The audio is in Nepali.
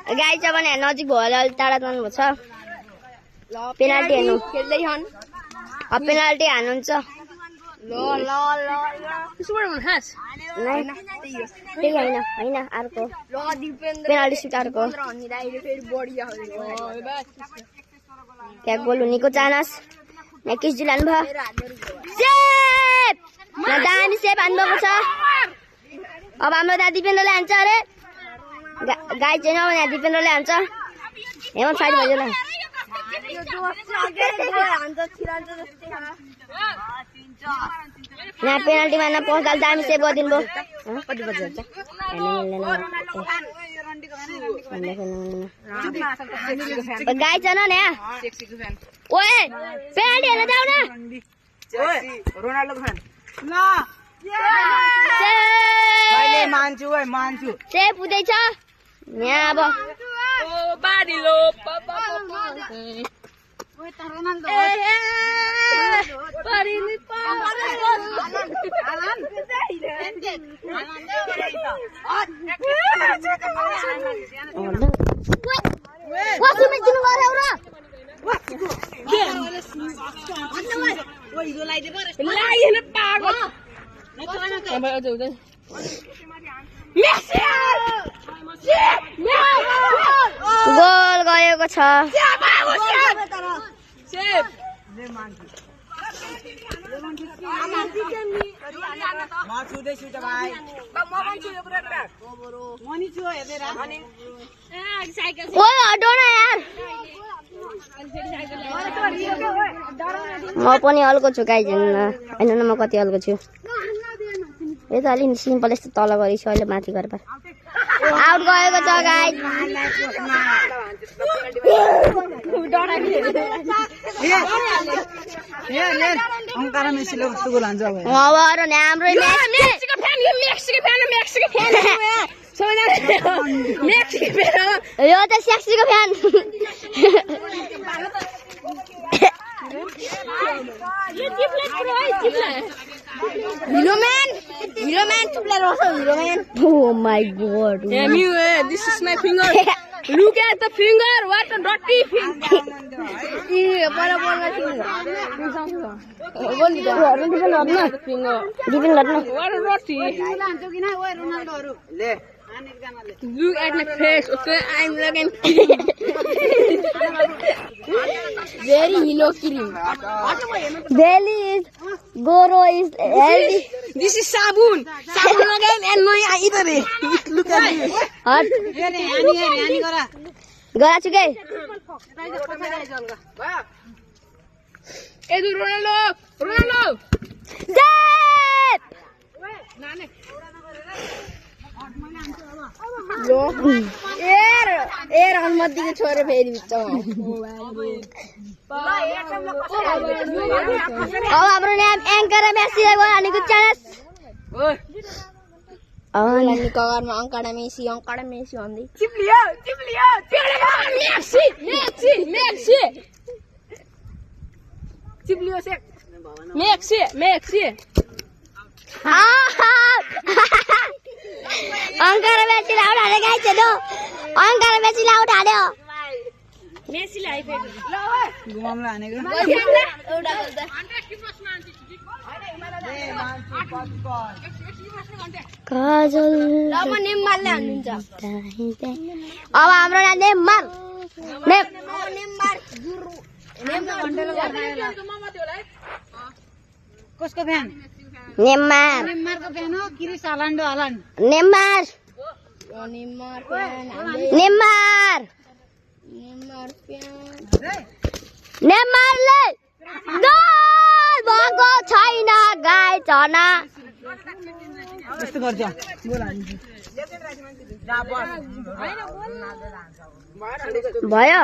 गाई छ भने नजिक भयो अलि टाढा जानु छ पेनाल्टी हेर्नु खेल्दै छन् अब पेनाल्टी हान्नुहुन्छ ल ल ल सुपर हुन खास त्यही हैन अर्को ल दिपेन्द्र पेनाल्टी सुट अर्को हन्निराइले फेरि बढिया हो त्यहाँ गोल हुनेको चान्स यहाँ किसजी लानु भयो सेप दामी सेप हान्नुभएको छ अब हाम्रो दादा दिपेन्द्रले हान्छ अरे गाई छैन भने दिपेन्द्रले हान्छ हेमन्त साइड भयो ल यहाँ पेनाल्टीमा नपहुँचाल दामी सेभ गरिदिनु भयो कति बजी हुन्छ गाई छैन नि यहाँ ओए पेनाल्टी हेर्न जाऊ न रोनाल्डो फ्यान मान्छु सेप हुँदैछ यहाँ अब गोल गएको छ ओए हटो न यार म पनि हल्को छु गाई होइन न म कति हल्को छु यो त अलि सिम्पल यस्तो तल गरेछु अहिले माथि गरेर आउट गएको छ गाई यो त सेक्सीको fan Hero man, oh my god. This is my finger. Look at the finger. What a dirty finger. What a dirty. Look at my face. Okay, I'm looking. Very yellow cream. Belly is Goro is healthy. This is sabun. Sabun again and my either. Look at this. Hot. Gora chuke. Edu Ronaldo. Zep. Air on मत दिखे छोरे फेरि बिचमा अब हाम्रो नाम एङ्कर मेसी हानेको चान्स अनि कभरमा अंकाडा मेसी भन्दै मेसी अंकर मेसी आउट हाने गाई छ नो अंकर मेसी आउट हान्यो मेसी लाई फेरि ल घुमाउन हानेको एउटा काजल ल म नेममारले हान्नुहुन्छ अब हाम्रो नाम नेममार कसको फ्यान नेममारको फ्यान हो क्रिस हालान्डो हालान्ड नेममार नेममारले गोल भएको छैन गाई छैन यस्तो गर्छ गोल हान्छ भयो